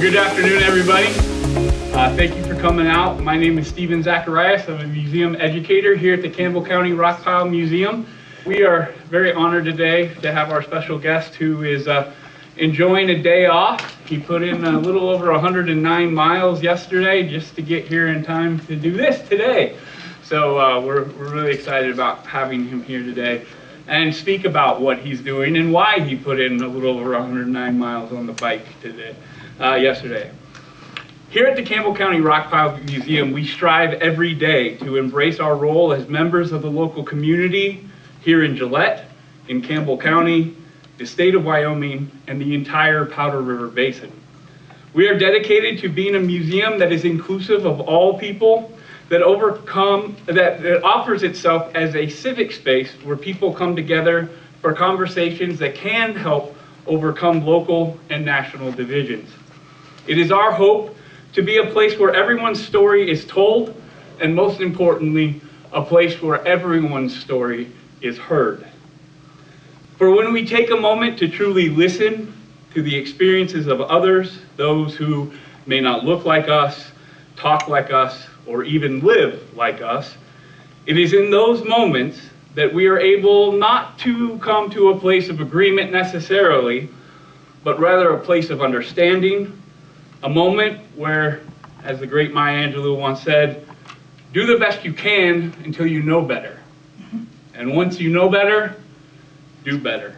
Good afternoon, everybody. Thank you for coming out. My name is Stephen Zacharias. I'm a museum educator here at the Campbell County Rockpile Museum. We are very honored today to have our special guest who is enjoying a day off. He put in a little over 109 miles yesterday just to get here in time to do this today. So we're really excited about having him here today and speak about what he's doing and why he put in a little over 109 miles on the bike today. Yesterday. Here at the Campbell County Rockpile Museum, we strive every day to embrace our role as members of the local community here in Gillette, in Campbell County, the state of Wyoming, and the entire Powder River Basin. We are dedicated to being a museum that is inclusive of all people, that offers itself as a civic space where people come together for conversations that can help overcome local and national divisions. It is our hope to be a place where everyone's story is told, and most importantly, a place where everyone's story is heard. For when we take a moment to truly listen to the experiences of others, those who may not look like us, talk like us, or even live like us, it is in those moments that we are able not to come to a place of agreement necessarily, but rather a place of understanding, a moment where, as the great Maya Angelou once said, do the best you can until you know better. And once you know better, do better.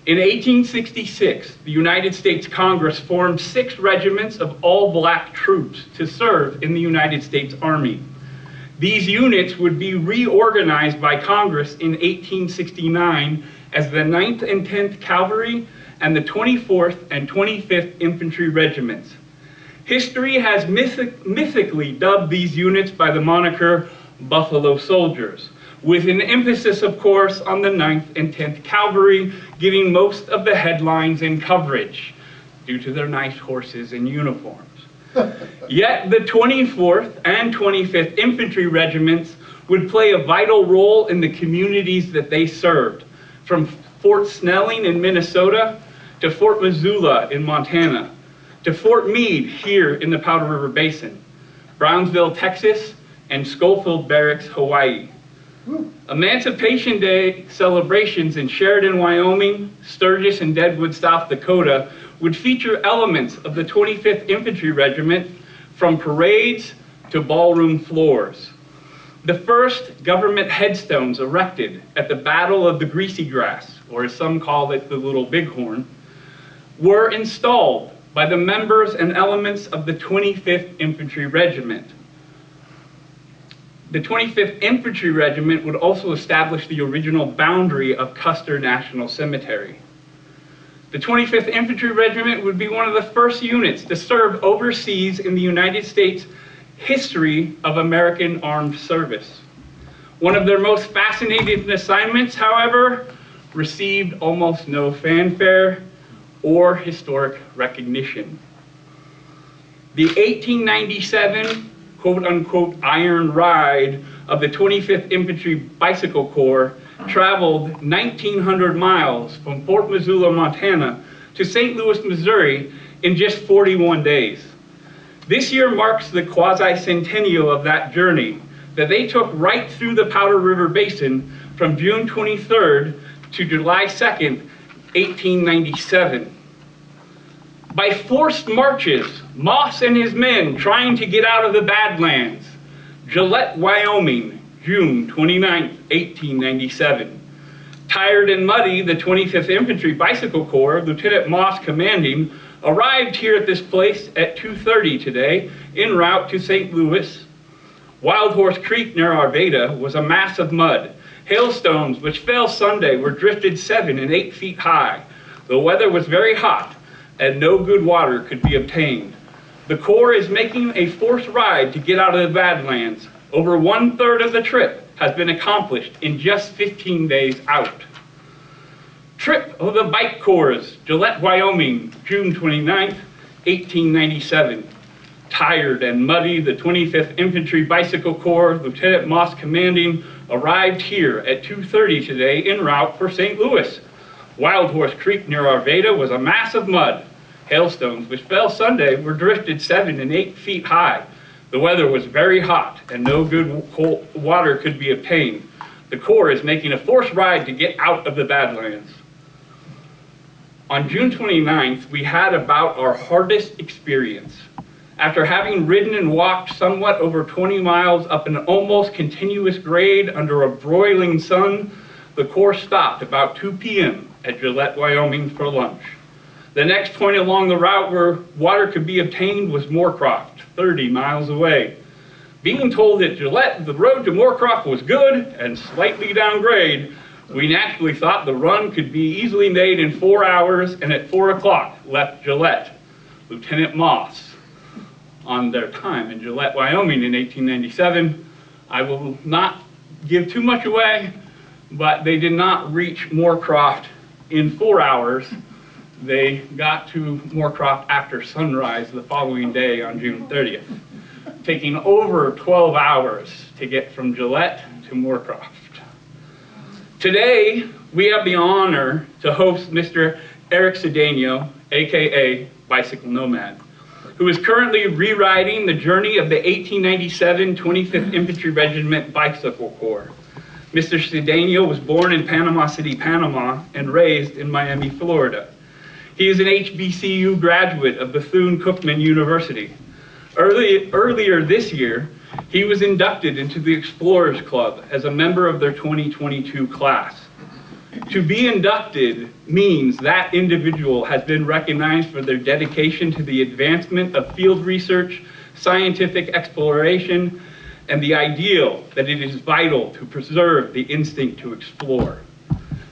In 1866, the United States Congress formed 6 regiments of all-black troops to serve in the United States Army. These units would be reorganized by Congress in 1869 as the 9th and 10th Cavalry and the 24th and 25th Infantry Regiments. History has mythically dubbed these units by the moniker Buffalo Soldiers, with an emphasis, of course, on the 9th and 10th Cavalry getting most of the headlines and coverage due to their nice horses and uniforms. Yet the 24th and 25th Infantry Regiments would play a vital role in the communities that they served, from Fort Snelling in Minnesota to Fort Missoula in Montana, to Fort Meade here in the Powder River Basin, Brownsville, Texas, and Schofield Barracks, Hawaii. Emancipation Day celebrations in Sheridan, Wyoming, Sturgis, and Deadwood, South Dakota would feature elements of the 25th Infantry Regiment, from parades to ballroom floors. The first government headstones erected at the Battle of the Greasy Grass, or as some call it, the Little Bighorn, were installed by the members and elements of the 25th Infantry Regiment. The 25th Infantry Regiment would also establish the original boundary of Custer National Cemetery. The 25th Infantry Regiment would be one of the first units to serve overseas in the United States history of American armed service. One of their most fascinating assignments, however, received almost no fanfare or historic recognition. The 1897 quote-unquote iron ride of the 25th Infantry Bicycle Corps traveled 1,900 miles from Fort Missoula, Montana to St. Louis, Missouri in just 41 days. This year marks the Quasquicentennial of that journey that they took right through the Powder River Basin from June 23rd to July 2nd, 1897. By forced marches, Moss and his men trying to get out of the Badlands, Gillette, Wyoming, June 29, 1897. Tired and muddy, the 25th Infantry Bicycle Corps, Lieutenant Moss commanding, arrived here at this place at 2:30 today, en route to St. Louis. Wild Horse Creek near Arvada was a mass of mud. Hailstones, which fell Sunday, were drifted 7 and 8 feet high. The weather was very hot, and no good water could be obtained. The Corps is making a forced ride to get out of the Badlands. Over 1/3 of the trip has been accomplished in just 15 days out. Trip of the Bike Corps, Gillette, Wyoming, June 29th, 1897. Tired and muddy, the 25th Infantry Bicycle Corps, Lieutenant Moss commanding, arrived here at 2:30 today en route for St. Louis. Wild Horse Creek near Arvada was a mass of mud. Hailstones, which fell Sunday, were drifted 7 and 8 feet high. The weather was very hot and no good cold water could be obtained. The Corps is making a forced ride to get out of the Badlands. On June 29th, we had about our hardest experience. After having ridden and walked somewhat over 20 miles up an almost continuous grade under a broiling sun, the Corps stopped about 2 p.m. at Gillette, Wyoming for lunch. The next point along the route where water could be obtained was Moorcroft, 30 miles away. Being told that Gillette, the road to Moorcroft was good and slightly downgrade, we naturally thought the run could be easily made in 4 hours, and at 4 o'clock left Gillette. Lieutenant Moss, on their time in Gillette, Wyoming in 1897. I will not give too much away, but they did not reach Moorcroft in 4 hours. They got to Moorcroft after sunrise the following day on June 30th, taking over 12 hours to get from Gillette to Moorcroft. Today, we have the honor to host Mr. Erick Cedeño, aka Bicycle Nomad, who is currently rewriting the journey of the 1897 25th Infantry Regiment Bicycle Corps. Mr. Cedeño was born in Panama City, Panama, and raised in Miami, Florida. He is an HBCU graduate of Bethune-Cookman University. Earlier this year, he was inducted into the Explorers Club as a member of their 2022 class. To be inducted means that individual has been recognized for their dedication to the advancement of field research, scientific exploration, and the ideal that it is vital to preserve the instinct to explore.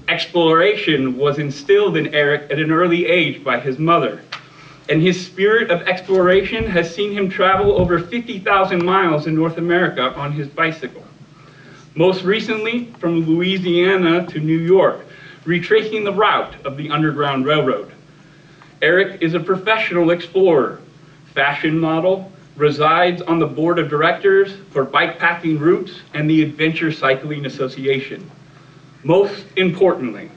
Exploration was instilled in Erick at an early age by his mother, and his spirit of exploration has seen him travel over 50,000 miles in North America on his bicycle. Most recently, from Louisiana to New York, retracing the route of the Underground Railroad. Erick is a professional explorer, fashion model, resides on the board of directors for Bikepacking Routes and the Adventure Cycling Association. Most importantly,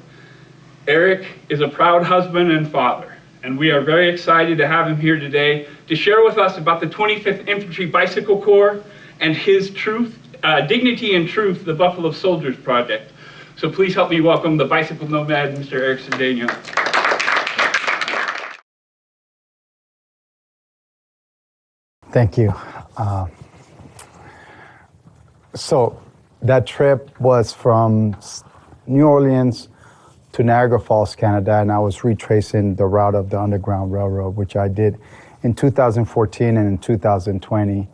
Erick is a proud husband and father, and we are very excited to have him here today to share with us about the 25th Infantry Bicycle Corps and his Dignity and Truth, the Buffalo Soldiers Project. So please help me welcome the Bicycle Nomad, Mr. Erick Cedeño. Thank you. So that trip was from New Orleans to Niagara Falls, Canada, and I was retracing the route of the Underground Railroad, which I did in 2014 and in 2020.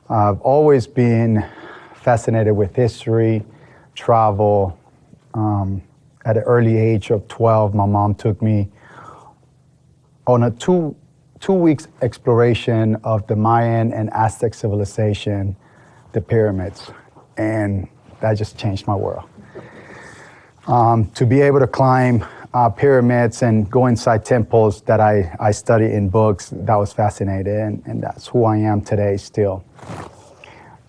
I've always been fascinated with history, travel. At an early age of 12, my mom took me on a two weeks exploration of the Mayan and Aztec civilization, the pyramids, and that just changed my world. To be able to climb pyramids and go inside temples that I study in books, that was fascinating, and that's who I am today still.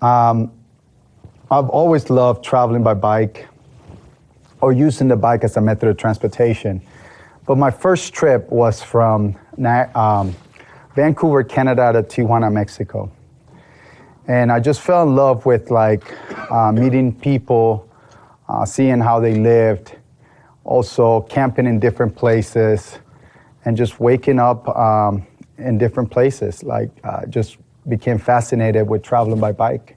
I've always loved traveling by bike or using the bike as a method of transportation. But my first trip was from Vancouver, Canada to Tijuana, Mexico. And I just fell in love with meeting people, seeing how they lived, also camping in different places, and just waking up in different places. Just became fascinated with traveling by bike.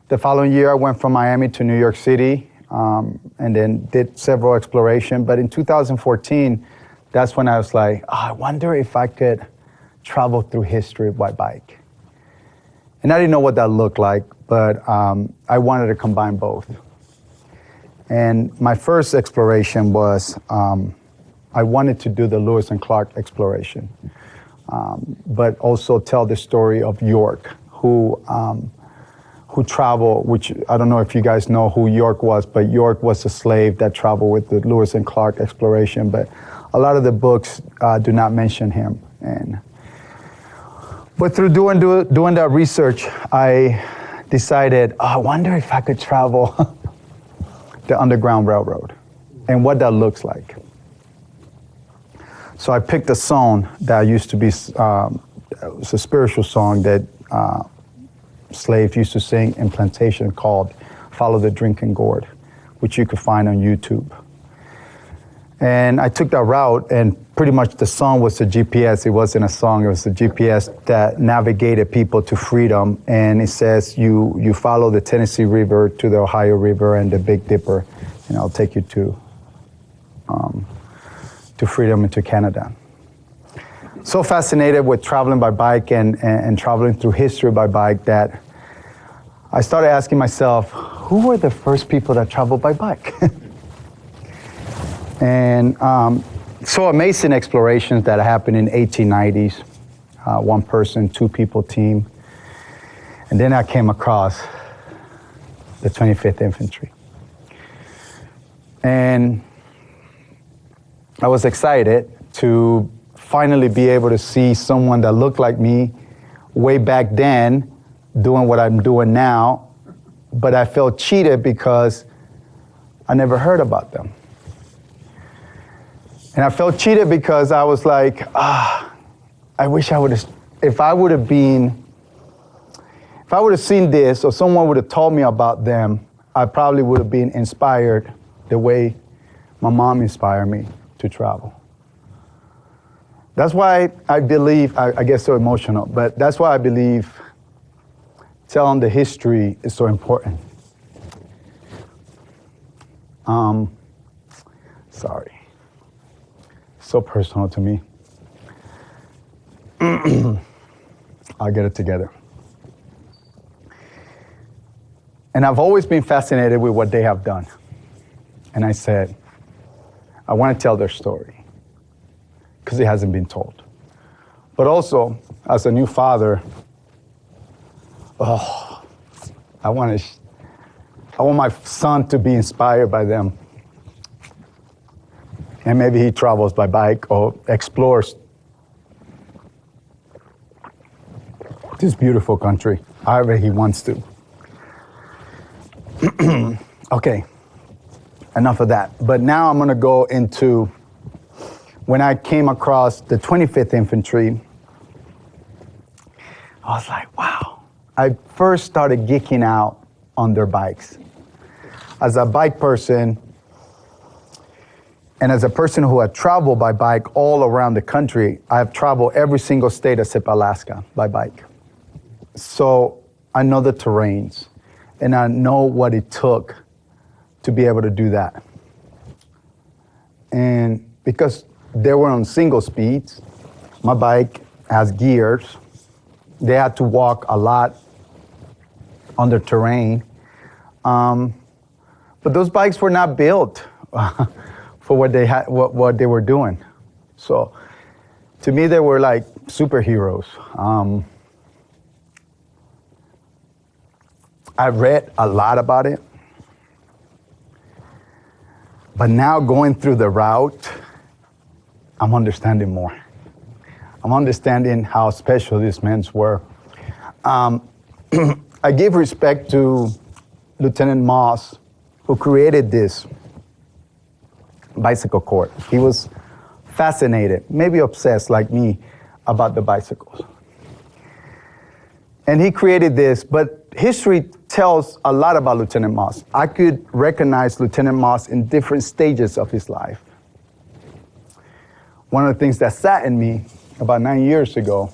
The following year, I went from Miami to New York City, and then did several explorations. But in 2014, that's when I was like, I wonder if I could travel through history by bike. And I didn't know what that looked like, but I wanted to combine both. And my first exploration was, I wanted to do the Lewis and Clark exploration, but also tell the story of York, who traveled, which I don't know if you guys know who York was, but York was a slave that traveled with the Lewis and Clark exploration, but a lot of the books do not mention him. But through doing that research, I decided, I wonder if I could travel the Underground Railroad and what that looks like. So I picked a song that used to be, it was a spiritual song that slaves used to sing in plantation called Follow the Drinking Gourd, which you could find on YouTube. And I took that route, and pretty much the song was a GPS. It wasn't a song, it was a GPS that navigated people to freedom. And it says you follow the Tennessee River to the Ohio River and the Big Dipper, and I'll take you to freedom and to Canada. So fascinated with traveling by bike and traveling through history by bike that I started asking myself, who were the first people that traveled by bike? And so amazing explorations that happened in 1890s, one person, two people team. And then I came across the 25th Infantry. And I was excited to finally be able to see someone that looked like me way back then doing what I'm doing now, but I felt cheated because I never heard about them. And I felt cheated because I was like, I wish I would have, if I would have seen this or someone would have told me about them, I probably would have been inspired the way my mom inspired me to travel. That's why I believe, I get so emotional, but that's why I believe telling the history is so important. Sorry. So personal to me. I'll get it together. And I've always been fascinated with what they have done. And I said, I want to tell their story because it hasn't been told. But also, as a new father, I want my son to be inspired by them. And maybe he travels by bike or explores this beautiful country, however he wants to. Okay, enough of that. But now I'm going to go into when I came across the 25th Infantry. I was like, wow. I first started geeking out on their bikes. As a bike person, and as a person who had traveled by bike all around the country, I have traveled every single state except Alaska by bike. So I know the terrains, and I know what it took to be able to do that. And because they were on single speeds, my bike has gears. They had to walk a lot on the terrain. But those bikes were not built for what they had, what they were doing. So to me, they were like superheroes. I read a lot about it, but now going through the route, I'm understanding more. I'm understanding how special these men were. I give respect to Lieutenant Moss, who created this bicycle corps. He was fascinated, maybe obsessed like me, about the bicycles. And he created this, but history tells a lot about Lieutenant Moss. I could recognize Lieutenant Moss in different stages of his life. One of the things that sat in me about 9 years ago,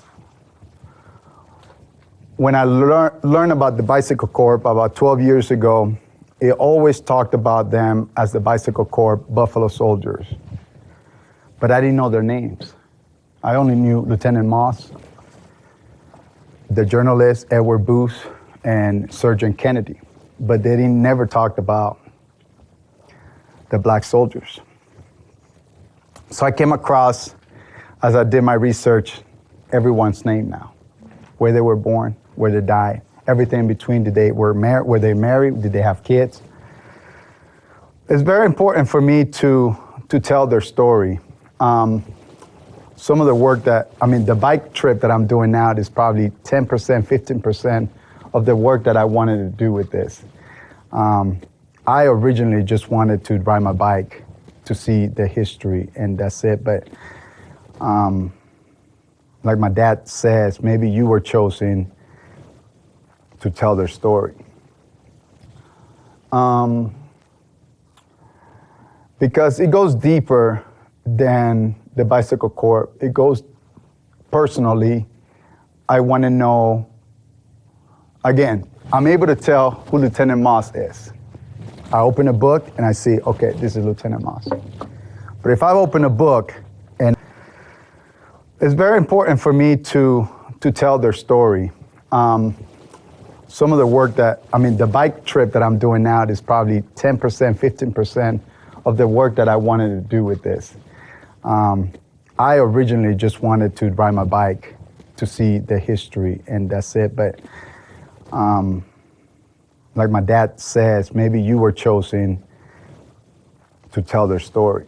when I learned about the Bicycle Corps about 12 years ago, it always talked about them as the Bicycle Corps Buffalo Soldiers. But I didn't know their names. I only knew Lieutenant Moss, the journalist Edward Booth, and Sergeant Kennedy. But they never talked about the black soldiers. So I came across, as I did my research, everyone's name now. Where they were born, where they died, everything in between. Were they married? Did they have kids? It's very important for me to tell their story. Some of the work the bike trip that I'm doing now is probably 10%, 15% of the work that I wanted to do with this. I originally just wanted to ride my bike to see the history, and that's it. But Like my dad says, maybe you were chosen to tell their story. Because it goes deeper than the Bicycle Corps. It goes personally. I want to know, again, I'm able to tell who Lieutenant Moss is. I open a book and I see, okay, this is Lieutenant Moss. But if I open a book, and it's very important for me to tell their story. Some of the work the bike trip that I'm doing now is probably 10%, 15% of the work that I wanted to do with this. I originally just wanted to ride my bike to see the history, and that's it. But like my dad says, maybe you were chosen to tell their story.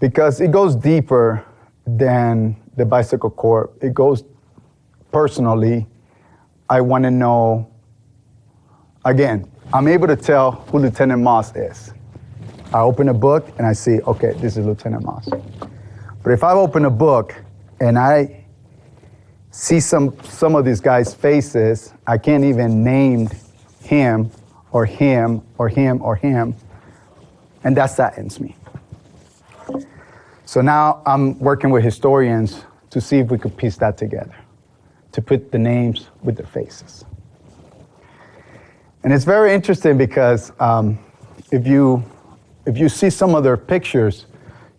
Because it goes deeper than the Bicycle Corps. It goes personally. I want to know, again, I'm able to tell who Lieutenant Moss is. I open a book and I see, okay, this is Lieutenant Moss. But if I open a book and I see some of these guys' faces, I can't even name him or him or him or him, and that saddens me. So now I'm working with historians to see if we could piece that together, to put the names with the faces. And it's very interesting because if you see some of their pictures,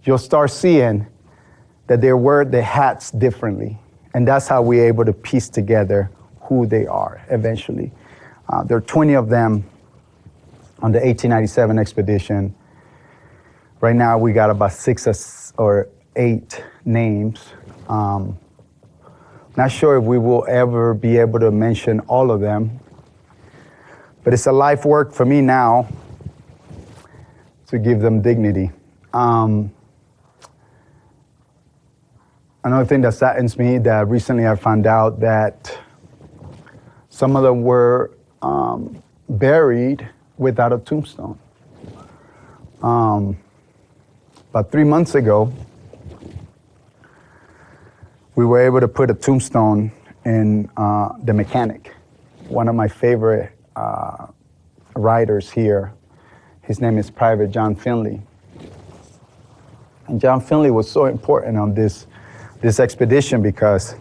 you'll start seeing that they wear the hats differently. And that's how we're able to piece together who they are eventually. There are 20 of them on the 1897 expedition. Right now we got about 6 or 8 names. Not sure if we will ever be able to mention all of them, but it's a life work for me now to give them dignity. Another thing that saddens me, that recently I found out that some of them were buried without a tombstone. About 3 months ago, we were able to put a tombstone in the Mechanic, one of my favorite riders here. His name is Private John Finley. And John Finley was so important on this expedition because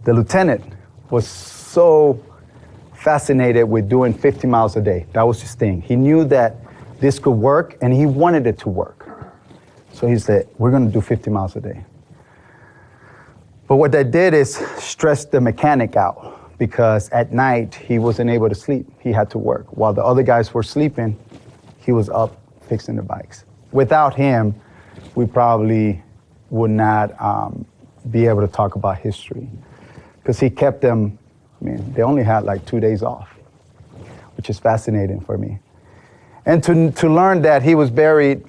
the lieutenant was so fascinated with doing 50 miles a day. That was his thing. He knew that this could work and he wanted it to work. So he said, we're going to do 50 miles a day. But what that did is stress the mechanic out because at night he wasn't able to sleep. He had to work. While the other guys were sleeping, he was up fixing the bikes. Without him, we probably would not be able to talk about history because he kept them, they only had like 2 days off, which is fascinating for me. And to learn that he was buried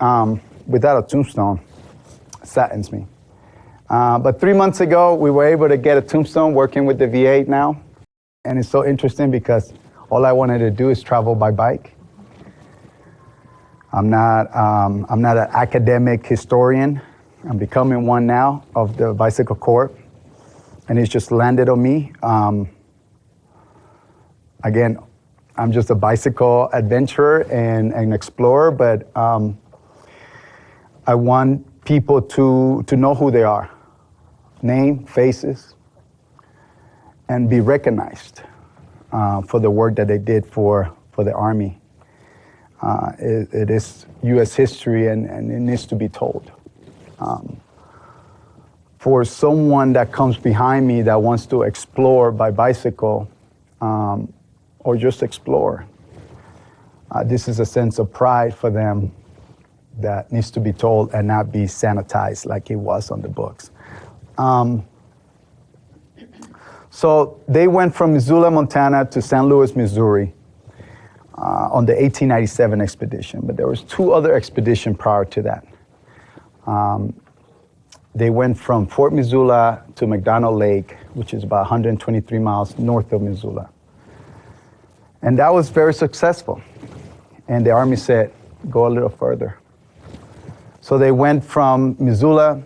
without a tombstone saddens me. But 3 months ago, we were able to get a tombstone working with the VA now. And it's so interesting because all I wanted to do is travel by bike. I'm not an academic historian. I'm becoming one now of the Bicycle Corps. And it's just landed on me. Again, I'm just a bicycle adventurer and an explorer, but I want people to know who they are. Name, faces, and be recognized for the work that they did for the Army. It is U.S. history and it needs to be told. For someone that comes behind me that wants to explore by bicycle or just explore, this is a sense of pride for them that needs to be told and not be sanitized like it was on the books. So they went from Missoula, Montana to St. Louis, Missouri on the 1897 expedition, but there was 2 other expeditions prior to that. They went from Fort Missoula to McDonald Lake, which is about 123 miles north of Missoula. And that was very successful. And the Army said, go a little further. So they went from Missoula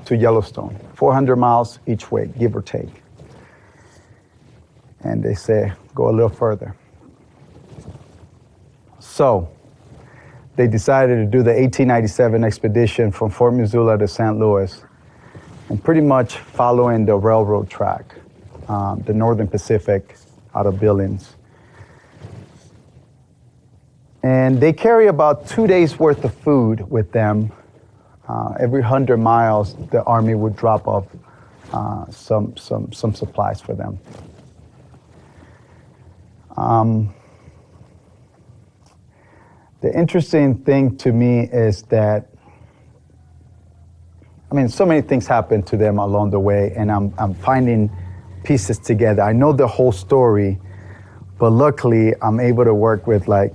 to Yellowstone, 400 miles each way, give or take. And they say, go a little further. So they decided to do the 1897 expedition from Fort Missoula to St. Louis, and pretty much following the railroad track, the Northern Pacific out of Billings. And they carry about 2 days worth of food with them. Every 100 miles, the Army would drop off some supplies for them. The interesting thing to me is that, I mean, so many things happen to them along the way, and I'm finding pieces together. I know the whole story, but luckily I'm able to work with like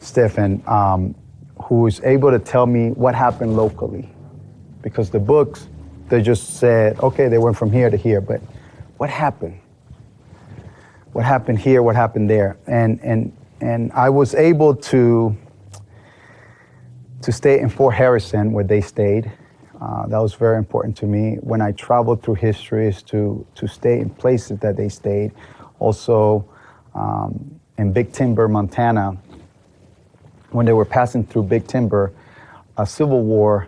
Stephen, who is able to tell me what happened locally. Because the books, they just said, okay, they went from here to here, but what happened? What happened here, what happened there? And I was able to stay in Fort Harrison where they stayed. That was very important to me. When I traveled through history, is to stay in places that they stayed. Also in Big Timber, Montana, when they were passing through Big Timber, a Civil War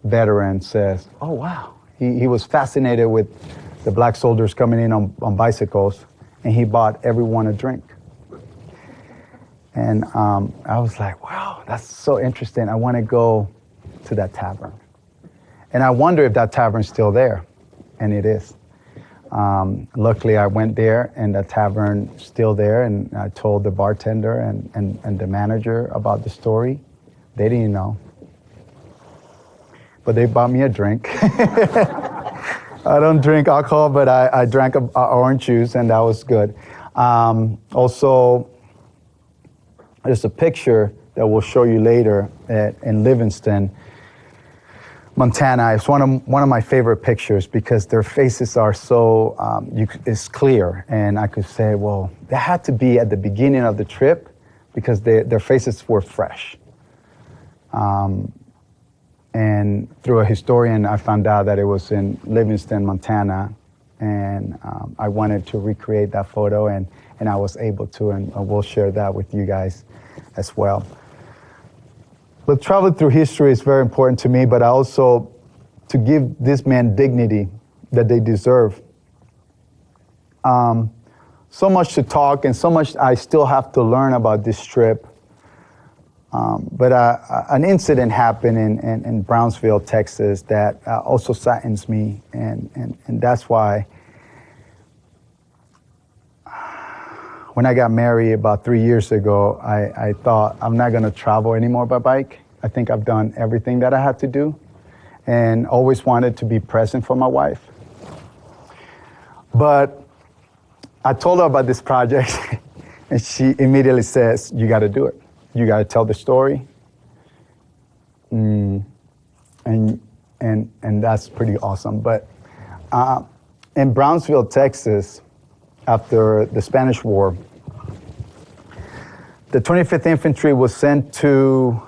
veteran says, oh wow, he was fascinated with the black soldiers coming in on bicycles, and he bought everyone a drink. And I was like, wow, that's so interesting. I want to go to that tavern. And I wonder if that tavern's still there, and it is. Luckily, I went there, and the tavern's still there, and I told the bartender and the manager about the story. They didn't know. But they bought me a drink. I don't drink alcohol, but I drank orange juice, and that was good. Also, there's a picture that we'll show you later in Livingston, Montana. It's one of my favorite pictures because their faces are so, it's clear. And I could say, well, that had to be at the beginning of the trip because their faces were fresh. And through a historian, I found out that it was in Livingston, Montana. And I wanted to recreate that photo, and I was able to, and we'll share that with you guys as well. But traveling through history is very important to me, but I also, to give this man dignity that they deserve. So much to talk and so much I still have to learn about this trip. But an incident happened in Brownsville, Texas that also saddens me, and that's why when I got married about 3 years ago, I thought I'm not gonna travel anymore by bike. I think I've done everything that I had to do, and always wanted to be present for my wife. But I told her about this project, and she immediately says, you gotta do it. You gotta tell the story. And that's pretty awesome. But in Brownsville, Texas, after the Spanish War, the 25th Infantry was sent to,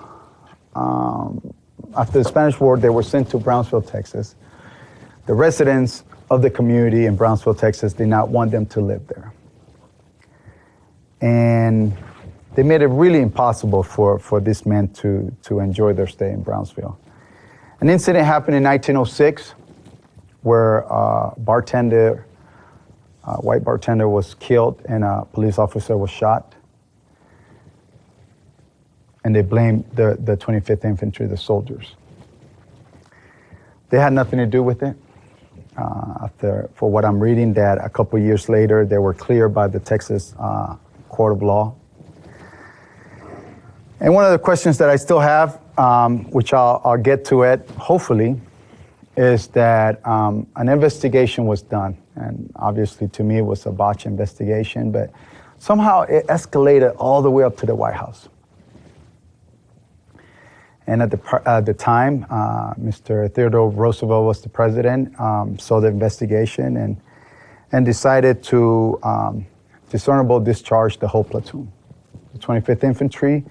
after the Spanish War, they were sent to Brownsville, Texas. The residents of the community in Brownsville, Texas did not want them to live there. And they made it really impossible for these men to enjoy their stay in Brownsville. An incident happened in 1906 where a white bartender was killed and a police officer was shot. And they blamed the 25th Infantry, the soldiers. They had nothing to do with it. For what I'm reading, that a couple years later, they were cleared by the Texas Court of Law. And one of the questions that I still have, which I'll get to it, hopefully, is that an investigation was done. And obviously, to me, it was a botched investigation, but somehow it escalated all the way up to the White House. And at the time, Mr. Theodore Roosevelt was the president, saw the investigation and decided to dishonorable discharge the whole platoon. The 25th Infantry,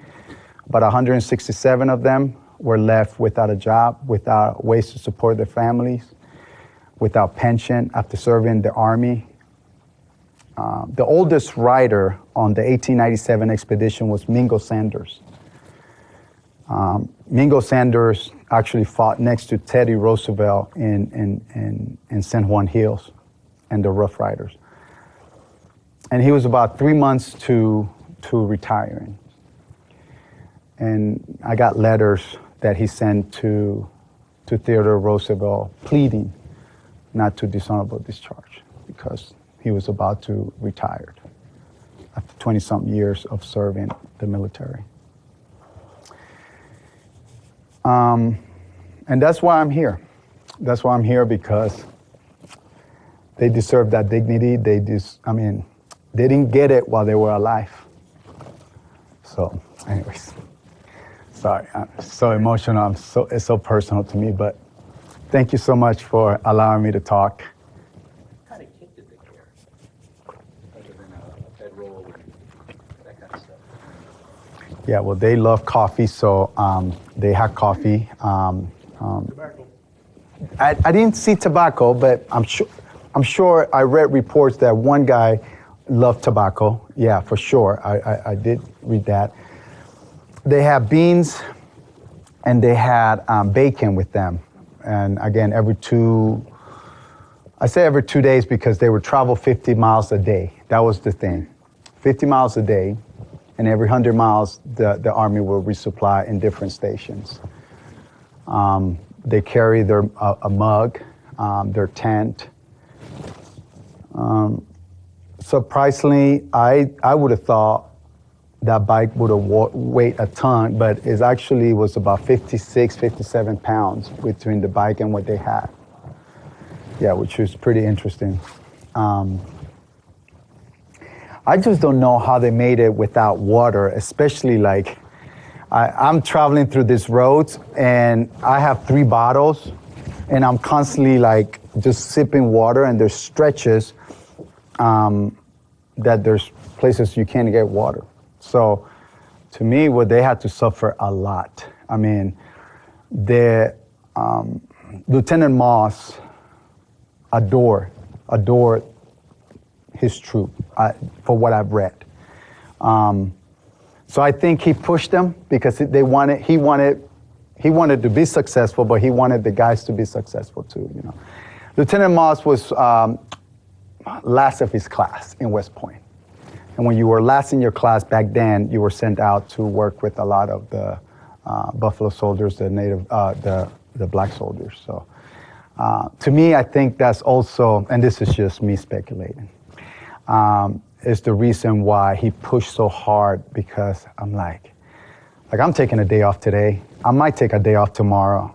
about 167 of them were left without a job, without ways to support their families, without pension after serving the Army. The oldest rider on the 1897 expedition was Mingo Sanders. Mingo Sanders actually fought next to Teddy Roosevelt in San Juan Hills and the Rough Riders. And he was about 3 months to retiring. And I got letters that he sent to Theodore Roosevelt pleading not to dishonorable discharge because he was about to retire after 20-something years of serving the military. And that's why I'm here. That's why I'm here, because they deserve that dignity. They didn't get it while they were alive. So, anyways, sorry, I'm so emotional. It's so personal to me, but thank you so much for allowing me to talk. What kind of kid did they care? Other than a bedroll and that kind of stuff. Yeah, well, they love coffee, so they had coffee. Tobacco. I didn't see tobacco, but I'm sure I read reports that one guy loved tobacco. Yeah, for sure. I did read that. They had beans and they had bacon with them. And again, every 2 days because they would travel 50 miles a day. That was the thing. 50 miles a day, and every 100 miles, the Army will resupply in different stations. They carry a mug, their tent. Surprisingly, I would have thought that bike would have weighed a ton, but it actually was about 56, 57 pounds between the bike and what they had. Yeah, which was pretty interesting. I just don't know how they made it without water, especially like, I'm traveling through these roads and I have 3 bottles and I'm constantly like just sipping water, and there's stretches that there's places you can't get water. So to me, well, they had to suffer a lot. I mean, the Lieutenant Moss adored his troop, for what I've read. So I think he pushed them because he wanted to be successful, but he wanted the guys to be successful too. You know, Lieutenant Moss was last of his class in West Point, and when you were last in your class back then, you were sent out to work with a lot of the Buffalo soldiers, the black soldiers. So to me, I think that's also, and this is just me speculating, is the reason why he pushed so hard, because I'm like I'm taking a day off today. I might take a day off tomorrow.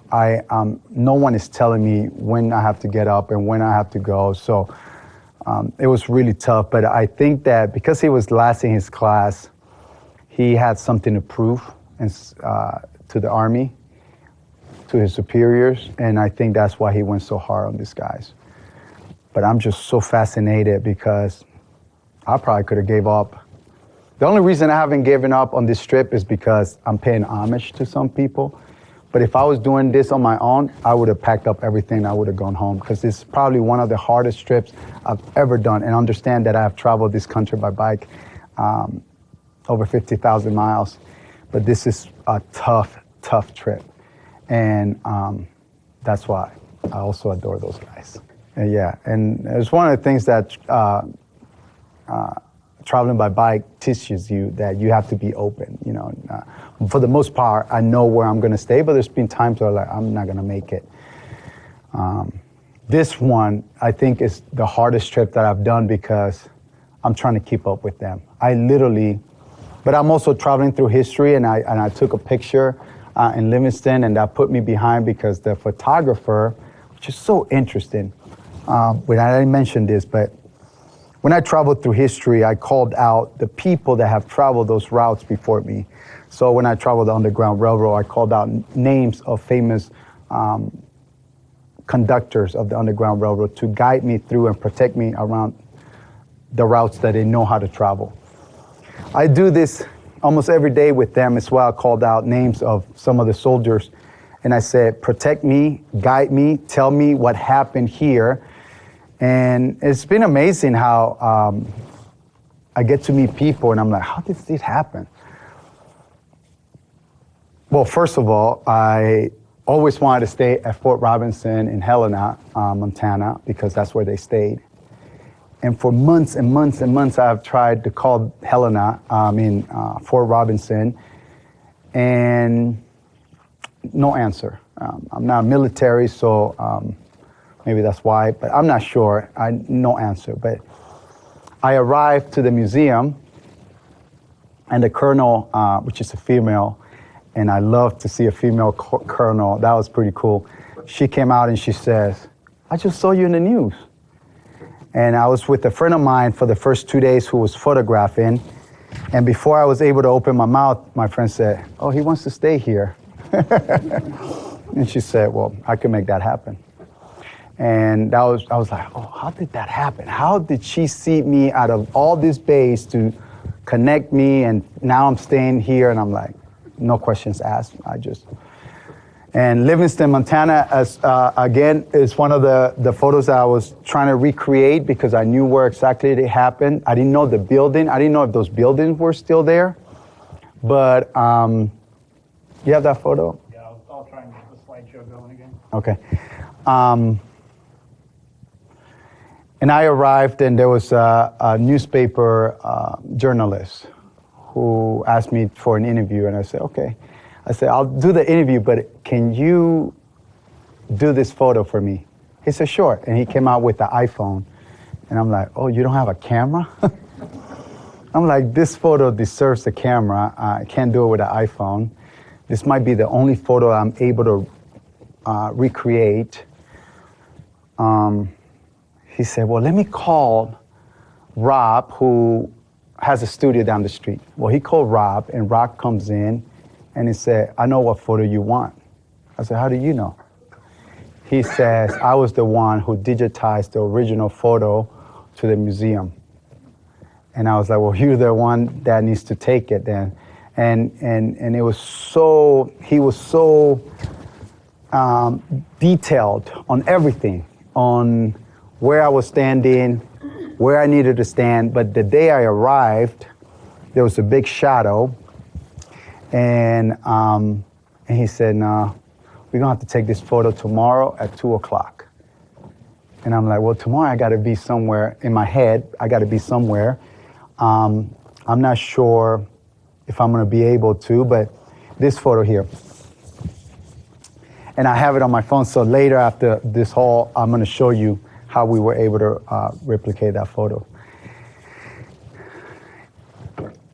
No one is telling me when I have to get up and when I have to go. So it was really tough. But I think that because he was last in his class, he had something to prove to the Army, to his superiors. And I think that's why he went so hard on these guys. But I'm just so fascinated because I probably could have gave up. The only reason I haven't given up on this trip is because I'm paying homage to some people. But if I was doing this on my own, I would have packed up everything. I would have gone home, because it's probably one of the hardest trips I've ever done. And understand that I have traveled this country by bike over 50,000 miles. But this is a tough, tough trip. And that's why I also adore those guys. And yeah, and it's one of the things that traveling by bike teaches you, that you have to be open. You know, for the most part, I know where I'm going to stay, but there's been times where I'm not going to make it. This one, I think, is the hardest trip that I've done because I'm trying to keep up with them. But I'm also traveling through history, and I took a picture in Livingston, and that put me behind because the photographer, which is so interesting. When I didn't mention this, but when I traveled through history, I called out the people that have traveled those routes before me. So when I traveled the Underground Railroad, I called out names of famous conductors of the Underground Railroad to guide me through and protect me around the routes that they know how to travel. I do this almost every day with them as well. I called out names of some of the soldiers. And I said, protect me, guide me, tell me what happened here. And it's been amazing how I get to meet people and I'm like, how did this happen? Well, first of all, I always wanted to stay at Fort Robinson in Helena, Montana, because that's where they stayed. And for months and months and months, I've tried to call Helena, Fort Robinson, and no answer. I'm not military, so maybe that's why, but I'm not sure. No answer. But I arrived to the museum, and the colonel, which is a female, and I love to see a female colonel. That was pretty cool. She came out and she says, I just saw you in the news. And I was with a friend of mine for the first 2 days who was photographing. And before I was able to open my mouth, my friend said, oh, he wants to stay here. And she said, well, I can make that happen. And I was like, oh, how did that happen? How did she see me out of all this base to connect me? And now I'm staying here. And I'm like, no questions asked. And Livingston, Montana, again, is one of the photos that I was trying to recreate because I knew where exactly it happened. I didn't know the building. I didn't know if those buildings were still there. But you have that photo? Yeah, I'll try and get the slideshow going again. Okay. And I arrived, and there was a newspaper journalist who asked me for an interview, and I said, okay. I said, I'll do the interview, but can you do this photo for me? He said, sure. And he came out with the iPhone. And I'm like, oh, you don't have a camera? I'm like, this photo deserves a camera. I can't do it with an iPhone. This might be the only photo I'm able to recreate. He said, well, let me call Rob, who has a studio down the street. Well, he called Rob, and Rob comes in. And he said, I know what photo you want. I said, how do you know? He says, I was the one who digitized the original photo to the museum. And I was like, well, you're the one that needs to take it then. And it was so, he was so detailed on everything, on where I was standing, where I needed to stand. But the day I arrived, there was a big shadow. And he said, no, we're gonna have to take this photo tomorrow at 2 o'clock. And I'm like, well, tomorrow I gotta be somewhere in my head. I gotta be somewhere. I'm not sure if I'm gonna be able to, but this photo here. And I have it on my phone, so later after this haul, I'm gonna show you how we were able to replicate that photo.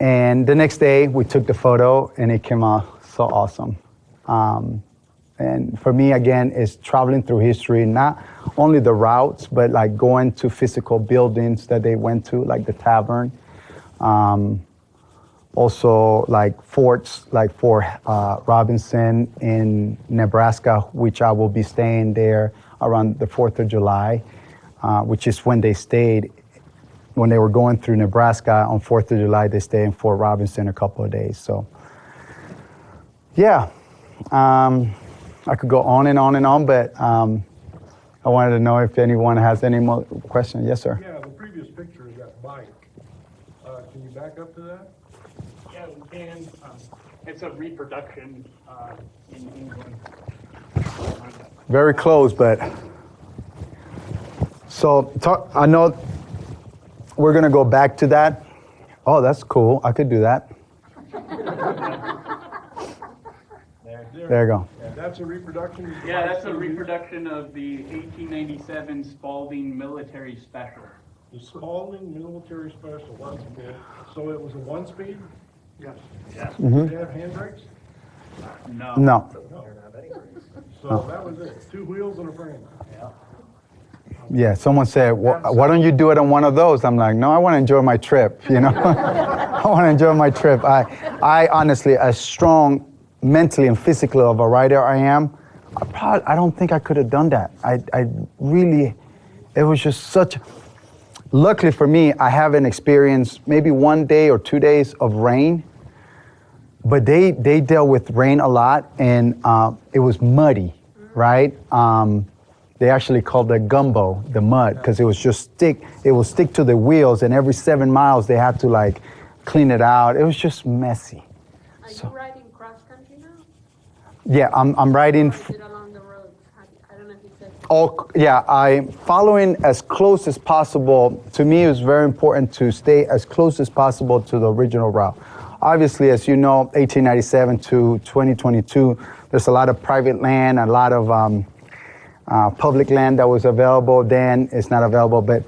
And the next day, we took the photo, and it came out so awesome. And for me, again, it's traveling through history, not only the routes, but like going to physical buildings that they went to, like the tavern. Also, like forts, like Fort Robinson in Nebraska, which I will be staying there around the 4th of July, which is when they stayed. When they were going through Nebraska on 4th of July, they stayed in Fort Robinson a couple of days. So, yeah, I could go on and on and on, but I wanted to know if anyone has any more questions. Yes, sir. Yeah, the previous picture is that bike. Can you back up to that? Yeah, we can. It's a reproduction in England. Very close, but so I know we're gonna go back to that. Oh, that's cool. I could do that. There you go. Yeah, that's a reproduction? Yeah, that's a reproduction of the 1897 Spalding Military Special. The Spalding Military Special, that's cool. So it was a one-speed? Yes. Yeah. Did it have handbrakes? No. No. No. So that was it, 2 wheels and a frame? Yeah. Yeah, someone said, why don't you do it on one of those? I'm like, no, I want to enjoy my trip, you know? I want to enjoy my trip. I honestly, as strong mentally and physically of a rider I am, I don't think I could have done that. I really, it was just such, luckily for me, I haven't experienced maybe 1 day or 2 days of rain, but they dealt with rain a lot, and it was muddy, right? They actually called it gumbo, the mud, because it was just stick. It will stick to the wheels, and every 7 miles they had to like clean it out. It was just messy. Are you riding cross country now? Yeah, I'm riding. Or is it along the roads? I don't know if you said. I'm following as close as possible. To me, it was very important to stay as close as possible to the original route. Obviously, as you know, 1897 to 2022, there's a lot of private land, a lot of public land that was available then. It's not available, but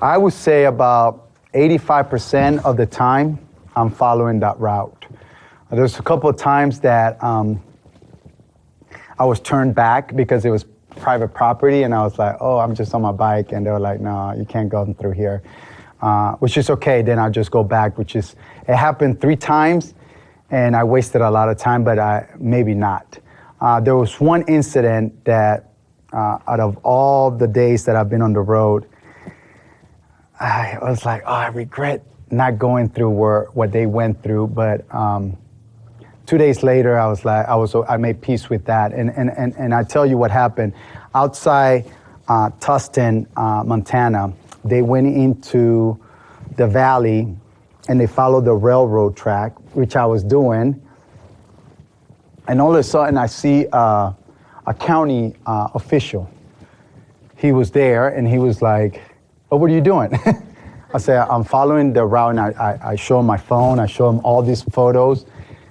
I would say about 85% of the time, I'm following that route. There's a couple of times that I was turned back because it was private property, and I was like, oh, I'm just on my bike, and they were like, no, you can't go through here, which is okay. Then I'll just go back, it happened 3 times, and I wasted a lot of time, but maybe not. There was one incident that out of all the days that I've been on the road, I was like, oh, I regret not going through what they went through, but 2 days later, I made peace with that, and I tell you what happened. Outside Tustin, Montana, they went into the valley, and they followed the railroad track, which I was doing, and all of a sudden I see a county official. He was there, and he was like, oh, what are you doing? I said, I'm following the route, and I show him my phone, I show him all these photos.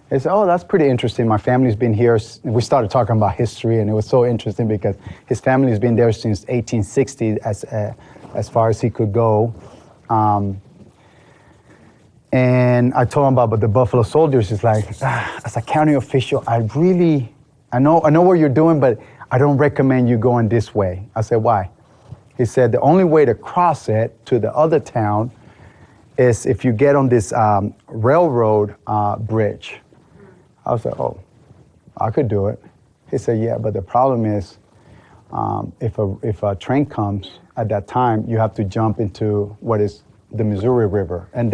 They said, oh, that's pretty interesting. My family's been here. We started talking about history, and it was so interesting because his family's been there since 1860, as far as he could go. And I told him about the Buffalo Soldiers. He's like, as a county official, I know what you're doing, but I don't recommend you going this way. I said, why? He said, the only way to cross it to the other town is if you get on this railroad bridge. I was like, oh, I could do it. He said, yeah, but the problem is if a train comes at that time, you have to jump into what is the Missouri River. And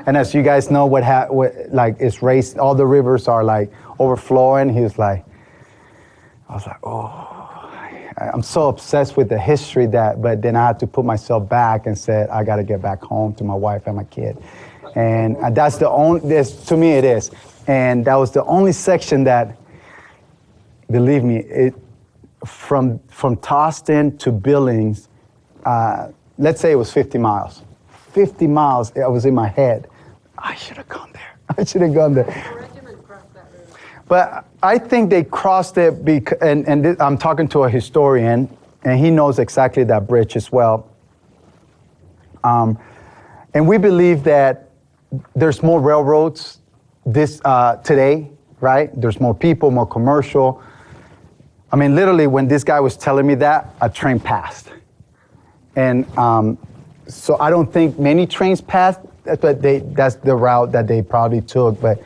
as you guys know, it's raced, all the rivers are like overflowing. I was like, oh, I'm so obsessed with the history but then I had to put myself back and said, I got to get back home to my wife and my kid. And that's to me it is. And that was the only section that, believe me, from Tustin to Billings, let's say it was 50 miles. 50 miles, it was in my head. I should have gone there. The regiment crossed that river. But I think they crossed it I'm talking to a historian, and he knows exactly that bridge as well. And we believe that there's more railroads today, right? There's more people, more commercial. I mean, literally, when this guy was telling me that, a train passed. And so I don't think many trains passed, but that's the route that they probably took. But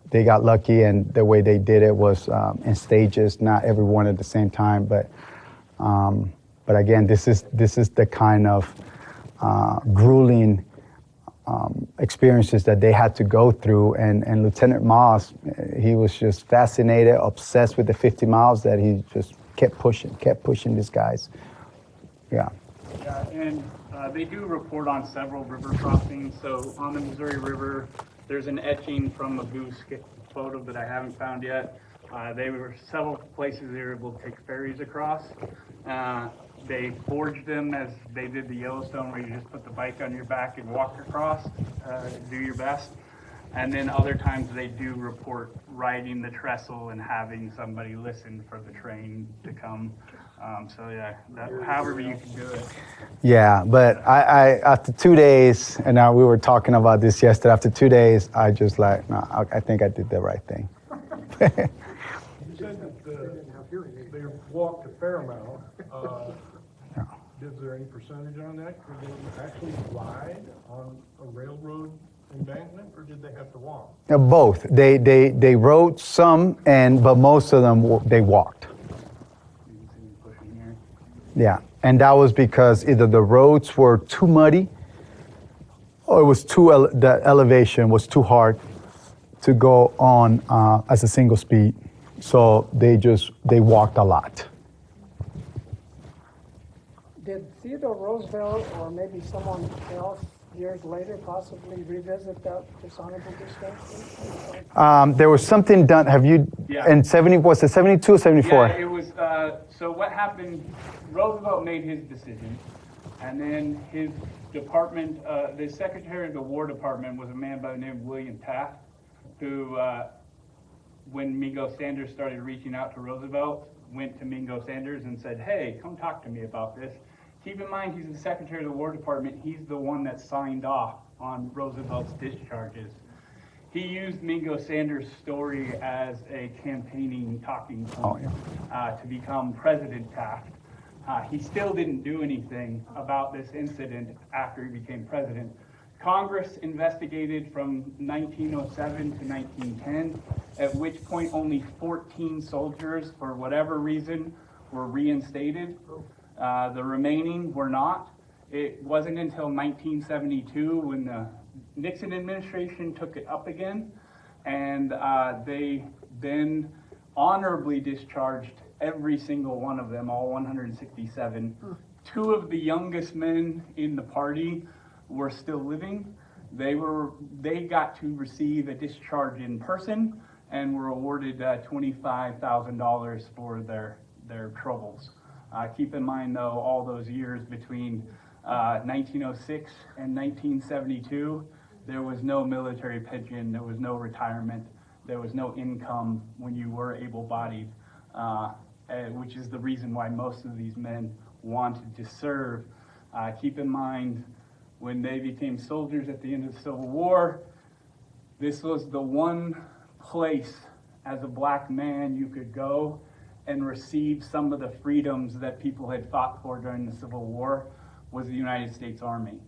they got lucky, and the way they did it was in stages, not everyone at the same time. But again, this is the kind of grueling experiences that they had to go through. And Lieutenant Moss, he was just fascinated, obsessed with the 50 miles that he just kept pushing these guys. Yeah. Yeah, and they do report on several river crossings. So on the Missouri River, there's an etching from a goose photo that I haven't found yet. They were several places they were able to take ferries across. They forged them as they did the Yellowstone, where you just put the bike on your back and walk across, do your best. And then other times they do report riding the trestle and having somebody listen for the train to come. So yeah, however you can do it. Yeah, but I after 2 days, and now we were talking about this yesterday, after 2 days, I just no, I think I did the right thing. You said that they walked a fair amount. Is there any percentage on that? Could they actually ride on a railroad embankment, or did they have to walk? Both. They rode some, but most of them they walked. Yeah, and that was because either the roads were too muddy, or it was the elevation was too hard to go on as a single speed. So they walked a lot. Did Theodore Roosevelt or maybe someone else years later possibly revisit that dishonorable discharge? There was something done. Have you? Yeah. In 70, was it 72 or 74? Yeah, it was, so what happened, Roosevelt made his decision, and then his department, the Secretary of the War Department was a man by the name of William Taft, who, when Mingo Sanders started reaching out to Roosevelt, went to Mingo Sanders and said, hey, come talk to me about this. Keep in mind, he's the Secretary of the War Department. He's the one that signed off on Roosevelt's discharges. He used Mingo Sanders' story as a campaigning talking point to become President Taft. He still didn't do anything about this incident after he became president. Congress investigated from 1907 to 1910, at which point only 14 soldiers, for whatever reason, were reinstated. The remaining were not. It wasn't until 1972 when the Nixon administration took it up again, and they then honorably discharged every single one of them, all 167. Two of the youngest men in the party were still living. They got to receive a discharge in person and were awarded $25,000 for their troubles. Keep in mind, though, all those years between 1906 and 1972, there was no military pension, there was no retirement, there was no income when you were able-bodied, which is the reason why most of these men wanted to serve. Keep in mind, when they became soldiers at the end of the Civil War, this was the one place as a black man you could go and receive some of the freedoms that people had fought for during the Civil War, was the United States Army.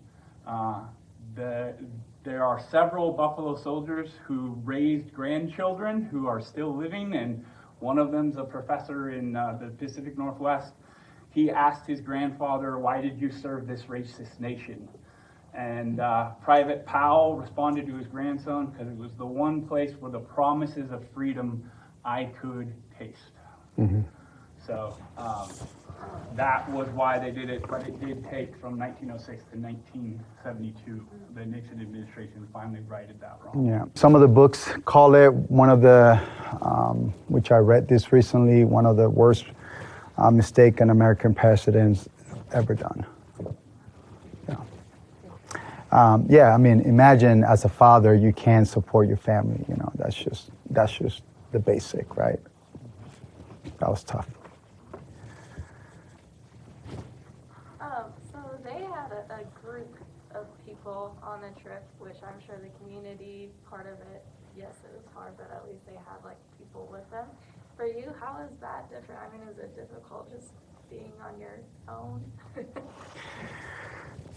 There are several Buffalo soldiers who raised grandchildren who are still living, and one of them's a professor in the Pacific Northwest. He asked his grandfather, why did you serve this racist nation? And Private Powell responded to his grandson, because it was the one place where the promises of freedom I could taste. Mm-hmm. So that was why they did it, but it did take from 1906 to 1972. The Nixon administration finally righted that wrong. Yeah, some of the books call it one of the, which I read this recently, one of the worst mistake an American president's ever done. Yeah, I mean, imagine as a father, you can't support your family. You know, that's just the basic, right? That was tough. So they had a group of people on the trip, which I'm sure the community part of it, yes, it was hard, but at least they had like people with them. For you, how is that different? I mean, is it difficult just being on your own?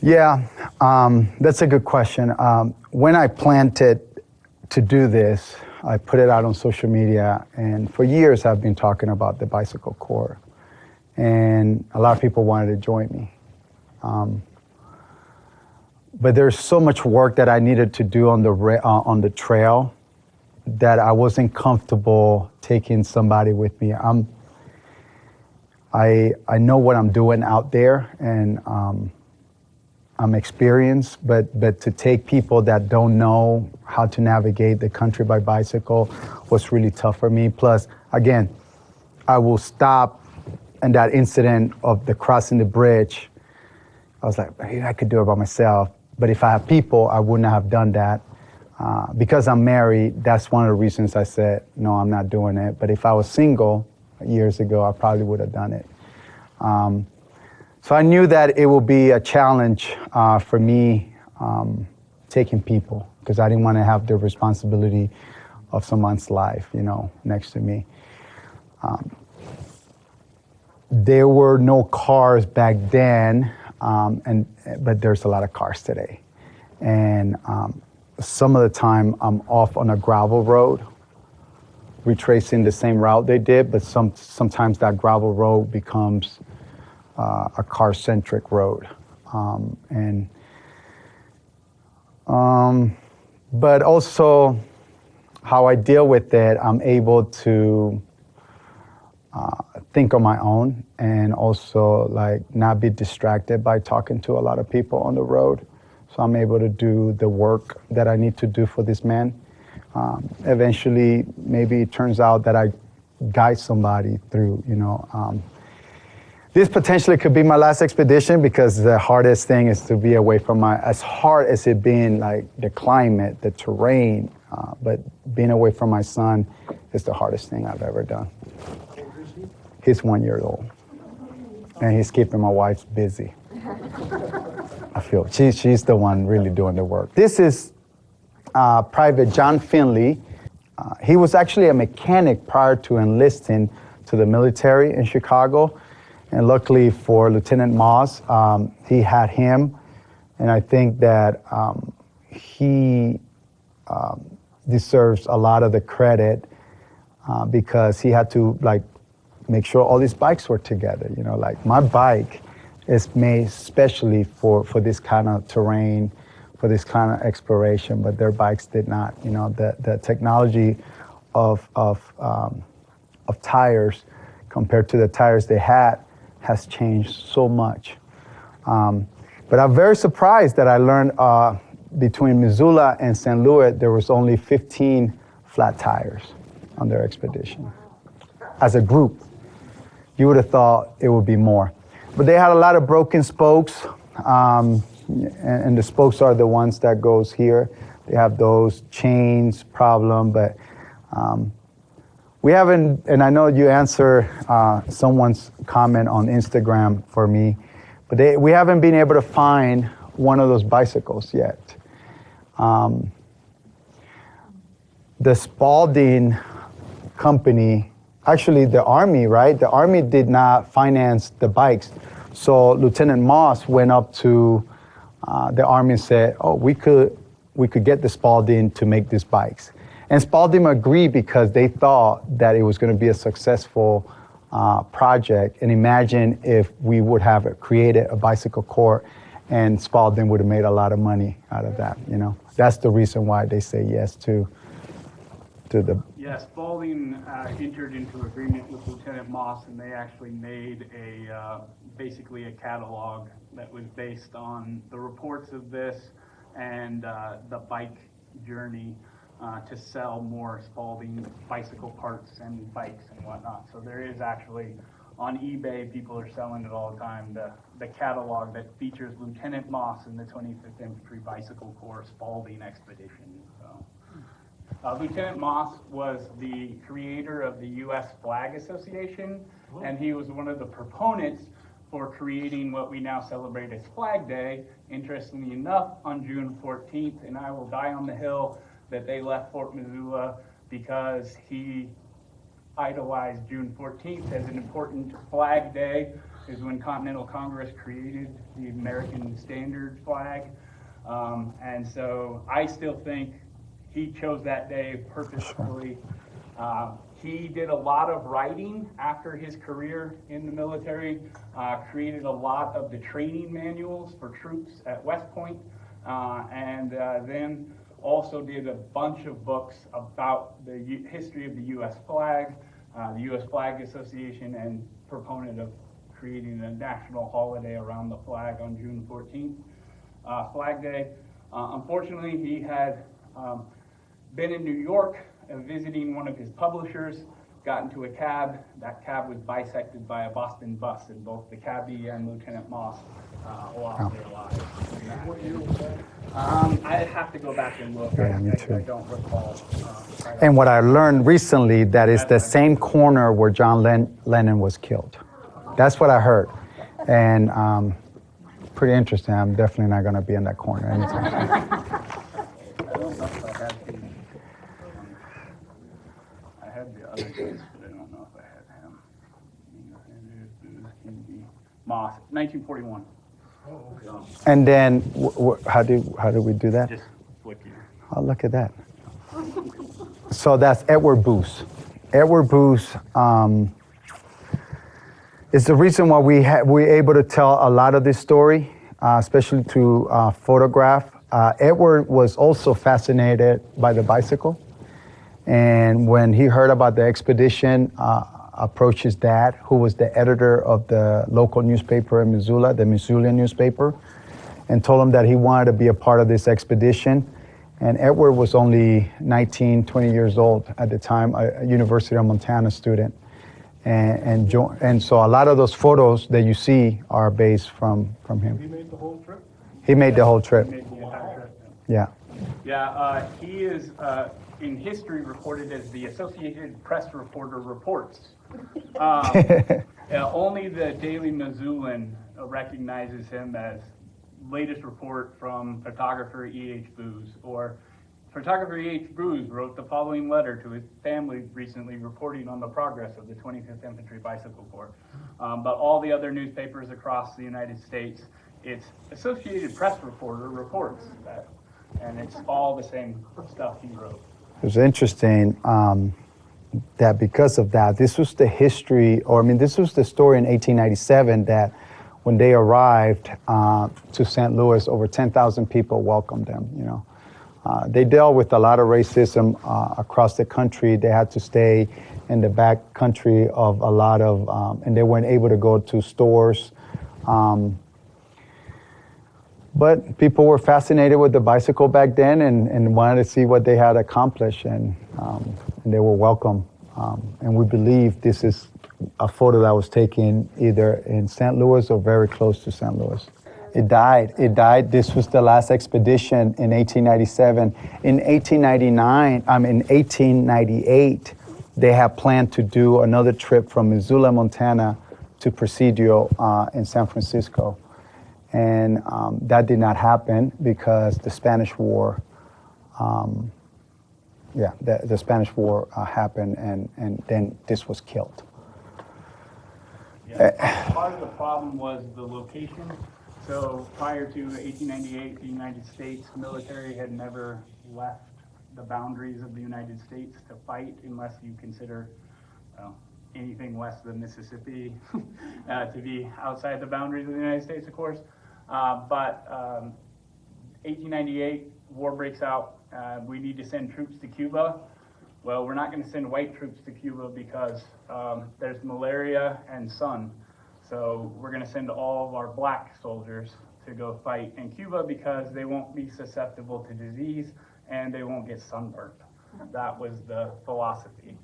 Yeah, that's a good question. When I planned to do this, I put it out on social media, and for years I've been talking about the Bicycle Corps, and a lot of people wanted to join me. But there's so much work that I needed to do on the trail that I wasn't comfortable taking somebody with me. I know what I'm doing out there, and I'm experienced, but to take people that don't know how to navigate the country by bicycle was really tough for me. Plus, again, I will stop in that incident of the crossing the bridge. I was like, maybe I could do it by myself. But if I have people, I wouldn't have done that. Because I'm married, that's one of the reasons I said, no, I'm not doing it. But if I was single years ago, I probably would have done it. So I knew that it would be a challenge for me taking people, because I didn't want to have the responsibility of someone's life, you know, next to me. There were no cars back then, but there's a lot of cars today. And some of the time I'm off on a gravel road, retracing the same route they did, but sometimes that gravel road becomes a car-centric road. But also, how I deal with it, I'm able to think on my own and also like not be distracted by talking to a lot of people on the road. So I'm able to do the work that I need to do for this man. Eventually, maybe it turns out that I guide somebody through, this potentially could be my last expedition because the hardest thing is to be away from as hard as it being like the climate, the terrain, but being away from my son is the hardest thing I've ever done. He's 1 year old, and he's keeping my wife busy. I feel she's the one really doing the work. This is Private John Finley. He was actually a mechanic prior to enlisting to the military in Chicago. And luckily for Lieutenant Moss, he had him. And I think that he deserves a lot of the credit because he had to make sure all these bikes were together. Like my bike is made especially for this kind of terrain, for this kind of exploration, but their bikes did not. The technology of tires compared to the tires they had has changed so much. But I'm very surprised that I learned between Missoula and St. Louis, there was only 15 flat tires on their expedition. As a group, you would have thought it would be more. But they had a lot of broken spokes, and the spokes are the ones that goes here. They have those chains problem, but we haven't, and I know you answer someone's comment on Instagram for me, but we haven't been able to find one of those bicycles yet. The Spalding company, actually the Army, right? The Army did not finance the bikes. So Lieutenant Moss went up to the Army and said, oh, we could get the Spalding to make these bikes. And Spalding agreed because they thought that it was going to be a successful project. And imagine if we would have created a bicycle corps and Spalding would have made a lot of money out of that, That's the reason why they say yes to the... Yeah, Spalding entered into agreement with Lieutenant Moss, and they actually made basically a catalog that was based on the reports of this and the bike journey to sell more Spalding bicycle parts and bikes and whatnot. So there is actually, on eBay, people are selling it all the time, the catalog that features Lieutenant Moss and the 25th Infantry Bicycle Corps Spalding expedition. So. Lieutenant Moss was the creator of the U.S. Flag Association, and he was one of the proponents for creating what we now celebrate as Flag Day. Interestingly enough, on June 14th, and I will die on the hill that they left Fort Missoula because he idolized June 14th as an important Flag Day, is when Continental Congress created the American Standard flag. And so I still think he chose that day purposefully. He did a lot of writing after his career in the military, created a lot of the training manuals for troops at West Point, and then also did a bunch of books about the history of the U.S. flag, the U.S. Flag Association, and proponent of creating a national holiday around the flag on June 14th, Flag Day. Unfortunately, he had been in New York visiting one of his publishers, got into a cab. That cab was bisected by a Boston bus, and both the cabbie and Lieutenant Moss lost their lives. I'd have to go back and look. Yeah, me too. I don't recall. And what I learned recently, that is the same corner where John Lennon was killed. That's what I heard. And pretty interesting. I'm definitely not going to be in that corner anytime. I don't know if I had the other case, but I don't know if I had him. Moss, 1941. And then, how do we do that? Just flick you. Oh, look at that. So that's Edward Booth. Edward Booth is the reason why we're able to tell a lot of this story, especially through photograph. Edward was also fascinated by the bicycle, And when he heard about the expedition, approached his dad, who was the editor of the local newspaper in Missoula, the Missoulian newspaper, and told him that he wanted to be a part of this expedition. And Edward was only 19, 20 years old at the time, a University of Montana student. And so a lot of those photos that you see are based from him. He made the whole trip? He made the whole trip. Made the entire trip. Yeah. Yeah, he is in history recorded as the Associated Press reporter reports. Only the Daily Missoulian recognizes him as latest report from photographer E.H. Booz, or photographer E.H. Booz wrote the following letter to his family recently reporting on the progress of the 25th Infantry Bicycle Corps. But all the other newspapers across the United States, it's Associated Press reporter reports that, and it's all the same stuff he wrote. It was interesting that because of that, this was the history, or I mean, this was the story in 1897 that when they arrived to St. Louis, over 10,000 people welcomed them, you know. They dealt with a lot of racism across the country. They had to stay in the back country of a lot of, and they weren't able to go to stores. But people were fascinated with the bicycle back then and wanted to see what they had accomplished, and they were welcome. And we believe this is a photo that was taken either in St. Louis or very close to St. Louis. It died. This was the last expedition in 1897. In 1898, they had planned to do another trip from Missoula, Montana to Presidio in San Francisco. And that did not happen because the Spanish War, the Spanish War happened, and then this was killed. Yeah. Part of the problem was the location. So prior to 1898, the United States military had never left the boundaries of the United States to fight, unless you consider anything west of the Mississippi to be outside the boundaries of the United States, of course. But 1898, war breaks out. We need to send troops to Cuba. Well, we're not going to send white troops to Cuba because there's malaria and sun. So we're going to send all of our black soldiers to go fight in Cuba because they won't be susceptible to disease and they won't get sunburned. That was the philosophy.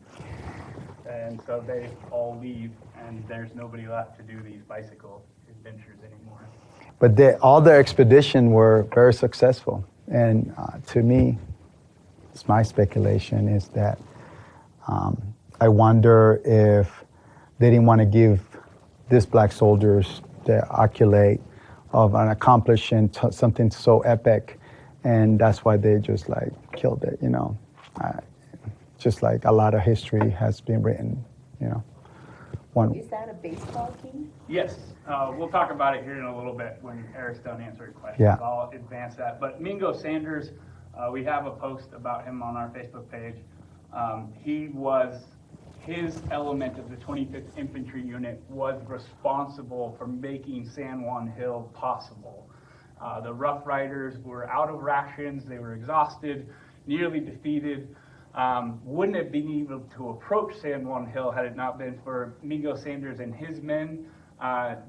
And so they all leave, and there's nobody left to do these bicycle adventures anymore. But all their expeditions were very successful. And to me, it's my speculation, is that I wonder if they didn't want to give these black soldiers the accolade of an accomplishing something so epic, and that's why they just like killed it, you know. Just like a lot of history has been written, you know. Is that a baseball team? Yes, we'll talk about it here in a little bit when Eric's done answering questions. Yeah. I'll advance that. But Mingo Sanders, we have a post about him on our Facebook page. His element of the 25th Infantry Unit was responsible for making San Juan Hill possible. The Rough Riders were out of rations, they were exhausted, nearly defeated. Wouldn't have been able to approach San Juan Hill had it not been for Mingo Sanders and his men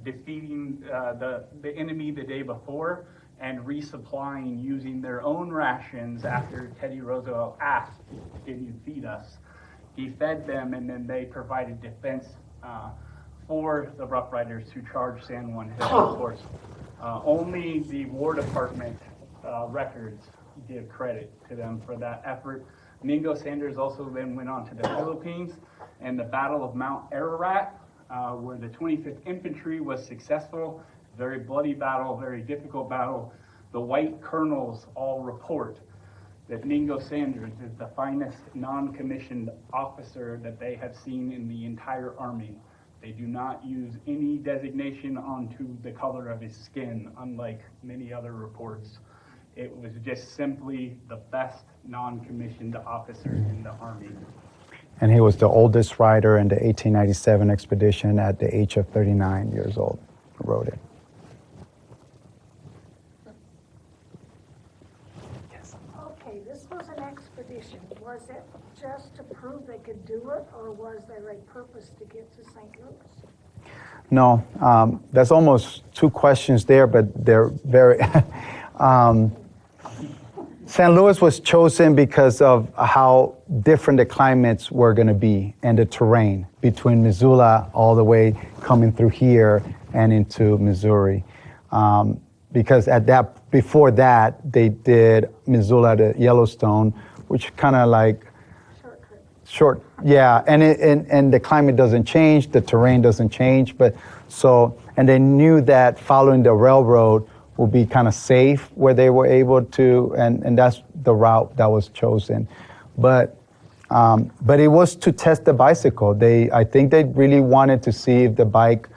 defeating the enemy the day before and resupplying using their own rations after Teddy Roosevelt asked, "Can you feed us?" He fed them, and then they provided defense for the Rough Riders to charge San Juan Hill. Of course, only the War Department records give credit to them for that effort. Mingo Sanders also then went on to the Philippines and the Battle of Mount Ararat, where the 25th Infantry was successful. Very bloody battle, very difficult battle. The white colonels all report that Mingo Sanders is the finest non-commissioned officer that they have seen in the entire Army. They do not use any designation onto the color of his skin, unlike many other reports. It was just simply the best non-commissioned officer in the Army. And he was the oldest rider in the 1897 expedition at the age of 39 years old. He wrote it. Okay, this was an expedition. Was it just prove they could do it, or was there a purpose to get to St. Louis? No, that's almost two questions there, but they're very. St. Louis was chosen because of how different the climates were going to be and the terrain between Missoula all the way coming through here and into Missouri. Because before that, they did Missoula to Yellowstone, which kind of like short, yeah, and the climate doesn't change, the terrain doesn't change, and they knew that following the railroad would be kind of safe where they were able to, and that's the route that was chosen. But it was to test the bicycle. I think they really wanted to see if the bike,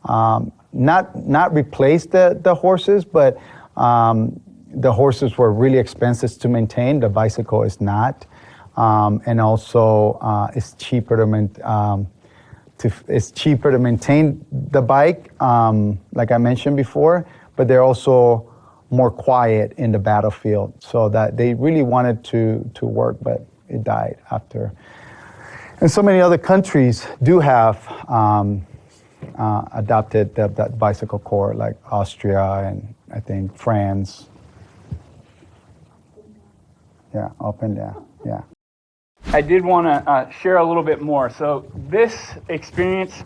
not replace the horses, but the horses were really expensive to maintain. The bicycle is not. And also, it's cheaper to maintain the bike, like I mentioned before. But they're also more quiet in the battlefield, so that they really wanted to work, but it died after. And so many other countries do have adopted that bicycle corps, like Austria and I think France. Yeah, up and down. Yeah. I did want to share a little bit more. So this experience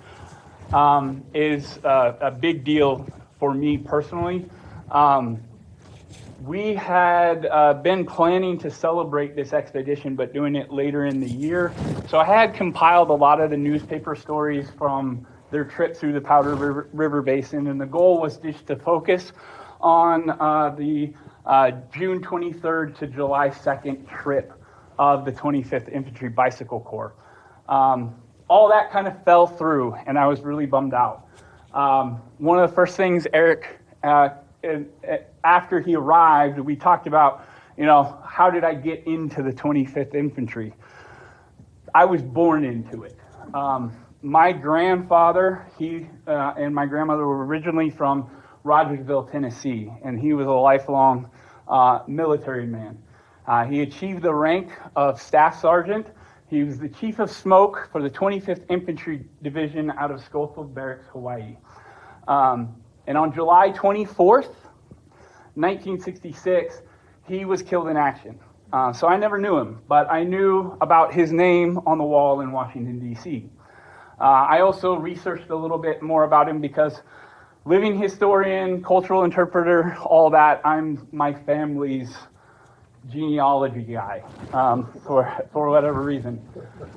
is a big deal for me personally. We had been planning to celebrate this expedition, but doing it later in the year. So I had compiled a lot of the newspaper stories from their trip through the Powder River Basin, and the goal was just to focus on the June 23rd to July 2nd trip of the 25th Infantry Bicycle Corps. All that kind of fell through, and I was really bummed out. One of the first things Erick, after he arrived, we talked about, how did I get into the 25th Infantry? I was born into it. My grandfather, and my grandmother were originally from Rogersville, Tennessee, and he was a lifelong military man. He achieved the rank of Staff Sergeant. He was the Chief of Smoke for the 25th Infantry Division out of Schofield Barracks, Hawaii. And on July 24th, 1966, he was killed in action. So I never knew him, but I knew about his name on the wall in Washington, D.C. I also researched a little bit more about him because living historian, cultural interpreter, all that, I'm my family's genealogy guy, for whatever reason.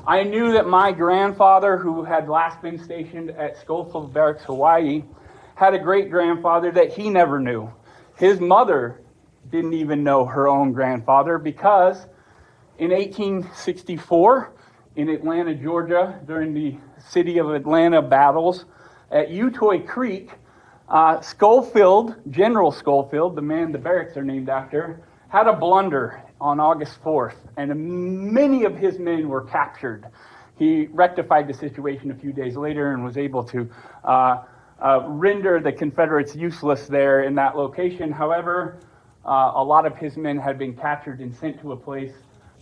I knew that my grandfather, who had last been stationed at Schofield Barracks, Hawaii, had a great-grandfather that he never knew. His mother didn't even know her own grandfather because in 1864, in Atlanta, Georgia, during the city of Atlanta battles at Utoy Creek, Schofield, General Schofield, the man the barracks are named after, had a blunder on August 4th, and many of his men were captured. He rectified the situation a few days later and was able to render the Confederates useless there in that location. However, a lot of his men had been captured and sent to a place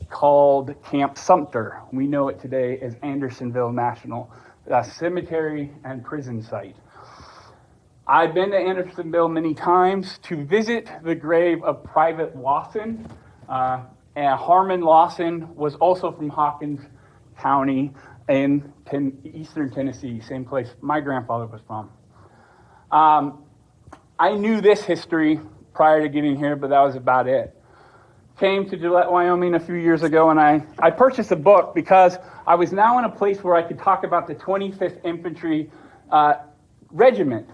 called Camp Sumter. We know it today as Andersonville National Cemetery and Prison Site. I've been to Andersonville many times to visit the grave of Private Lawson. And Harmon Lawson was also from Hawkins County in eastern Tennessee, same place my grandfather was from. I knew this history prior to getting here, but that was about it. Came to Gillette, Wyoming a few years ago, and I purchased a book because I was now in a place where I could talk about the 25th Infantry Regiment,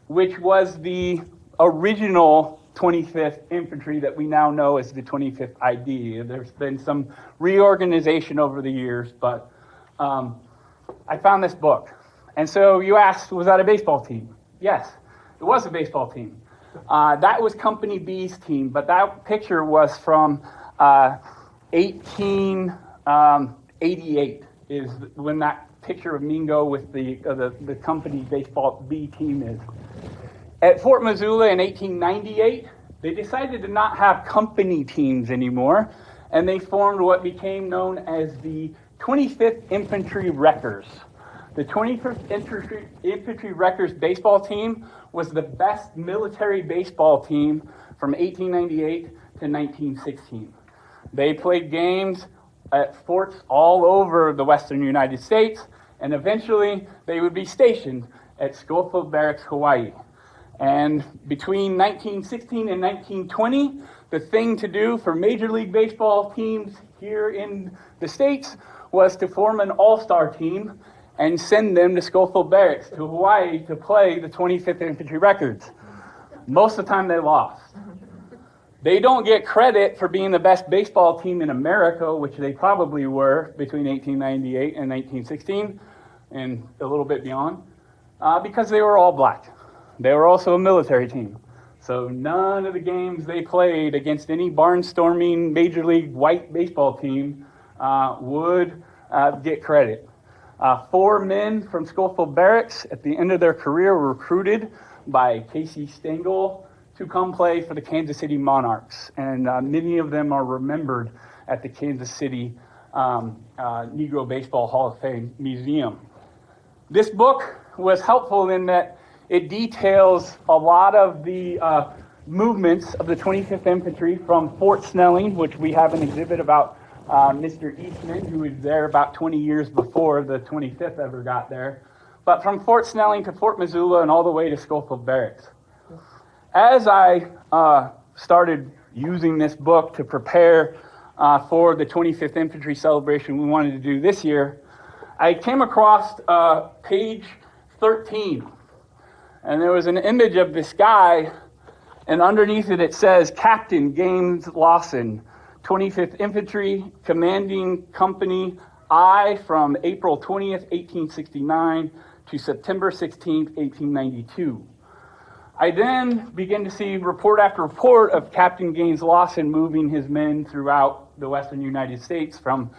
which was the original 25th Infantry that we now know as the 25th ID. There's been some reorganization over the years, but I found this book. And so you asked, was that a baseball team? Yes, it was a baseball team. That was Company B's team, but that picture was from 1888 is when that picture of Mingo with the Company Baseball B team is. At Fort Missoula in 1898, they decided to not have company teams anymore, and they formed what became known as the 25th Infantry Wreckers. The 25th Infantry Wreckers baseball team was the best military baseball team from 1898 to 1916. They played games at forts all over the western United States, and eventually they would be stationed at Schofield Barracks, Hawaii. And between 1916 and 1920, the thing to do for Major League Baseball teams here in the States was to form an all-star team and send them to Schofield Barracks to Hawaii to play the 25th Infantry Wreckers. Most of the time they lost. They don't get credit for being the best baseball team in America, which they probably were between 1898 and 1916 and a little bit beyond, because they were all black. They were also a military team. So none of the games they played against any barnstorming Major League white baseball team would get credit. 4 men from Schofield Barracks at the end of their career were recruited by Casey Stengel to come play for the Kansas City Monarchs. And many of them are remembered at the Kansas City Negro Baseball Hall of Fame Museum. This book was helpful in that it details a lot of the movements of the 25th Infantry from Fort Snelling, which we have an exhibit about Mr. Eastman, who was there about 20 years before the 25th ever got there, but from Fort Snelling to Fort Missoula and all the way to Schofield Barracks. As I started using this book to prepare for the 25th Infantry celebration we wanted to do this year, I came across page 13. And there was an image of this guy, and underneath it says, Captain James Lawson, 25th Infantry, Commanding Company I from April 20th, 1869 to September 16th, 1892. I then began to see report after report of Captain Gaines Lawson moving his men throughout the western United States from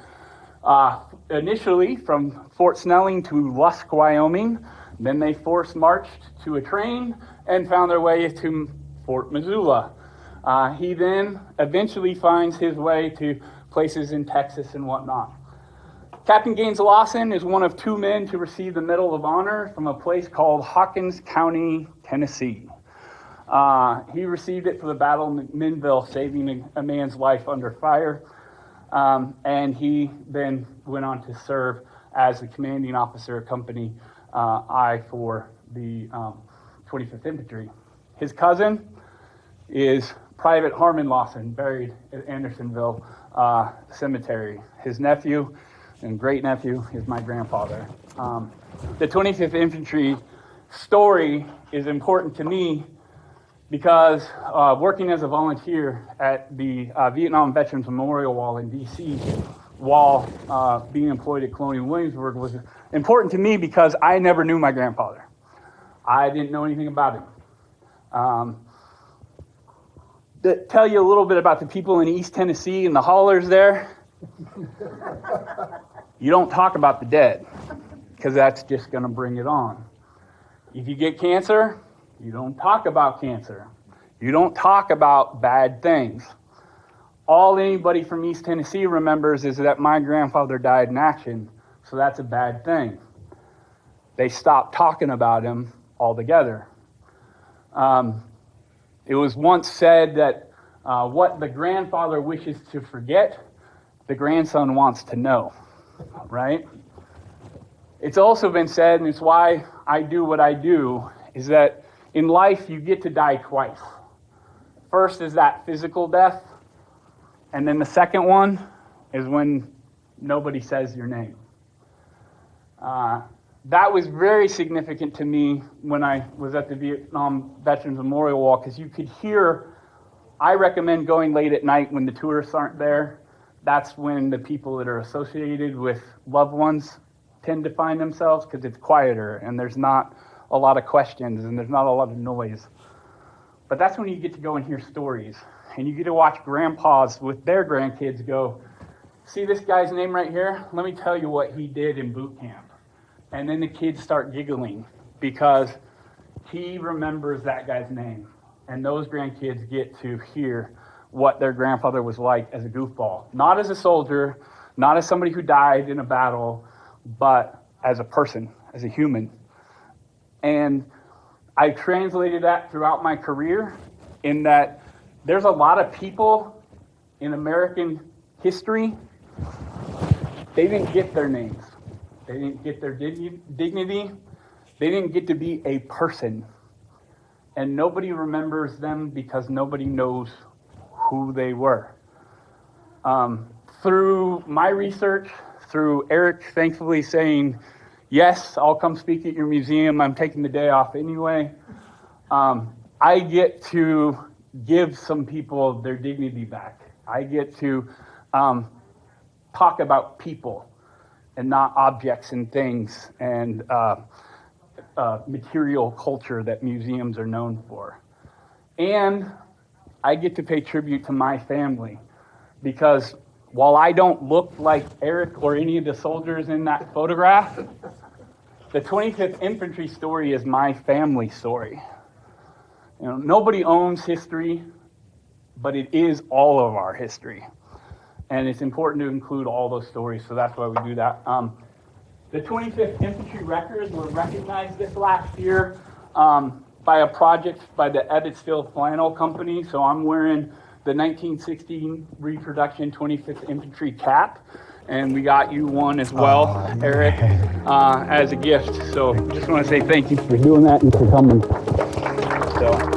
initially from Fort Snelling to Lusk, Wyoming. Then they force marched to a train and found their way to Fort Missoula. He then eventually finds his way to places in Texas and whatnot. Captain Gaines Lawson is one of 2 men to receive the Medal of Honor from a place called Hawkins County, Tennessee. He received it for the Battle of Minville, saving a man's life under fire. And he then went on to serve as the commanding officer of Company I for the 25th Infantry. His cousin is Private Harmon Lawson, buried at Andersonville Cemetery. His nephew and great-nephew is my grandfather. The 25th Infantry story is important to me because working as a volunteer at the Vietnam Veterans Memorial Wall in D.C., while being employed at Colonial Williamsburg, was important to me because I never knew my grandfather. I didn't know anything about him. To tell you a little bit about the people in East Tennessee and the haulers there, you don't talk about the dead because that's just going to bring it on. If you get cancer, you don't talk about cancer. You don't talk about bad things. All anybody from East Tennessee remembers is that my grandfather died in action, so that's a bad thing. They stopped talking about him altogether. It was once said that what the grandfather wishes to forget, the grandson wants to know, right? It's also been said, and it's why I do what I do, is that in life you get to die twice. First is that physical death, and then the second one is when nobody says your name. That was very significant to me when I was at the Vietnam Veterans Memorial Wall, because you could hear, I recommend going late at night when the tourists aren't there. That's when the people that are associated with loved ones tend to find themselves, because it's quieter and there's not a lot of questions and there's not a lot of noise. But that's when you get to go and hear stories, and you get to watch grandpas with their grandkids go, see this guy's name right here? Let me tell you what he did in boot camp. And then the kids start giggling because he remembers that guy's name. And those grandkids get to hear what their grandfather was like as a goofball. Not as a soldier, not as somebody who died in a battle, but as a person, as a human. And I translated that throughout my career in that there's a lot of people in American history, they didn't get their names. They didn't get their dignity. They didn't get to be a person. And nobody remembers them because nobody knows who they were. Through my research, through Erick thankfully saying, yes, I'll come speak at your museum, I'm taking the day off anyway, I get to give some people their dignity back. I get to talk about people and not objects and things and material culture that museums are known for. And I get to pay tribute to my family because while I don't look like Erick or any of the soldiers in that photograph, the 25th Infantry story is my family story. You know, nobody owns history, but it is all of our history. And it's important to include all those stories, so that's why we do that. The 25th Infantry Records were recognized this last year by a project by the Evansville Flannel Company. So I'm wearing the 1916 reproduction 25th Infantry cap, and we got you one as well, Erick, as a gift. So just want to say thank you for doing that and for coming. So.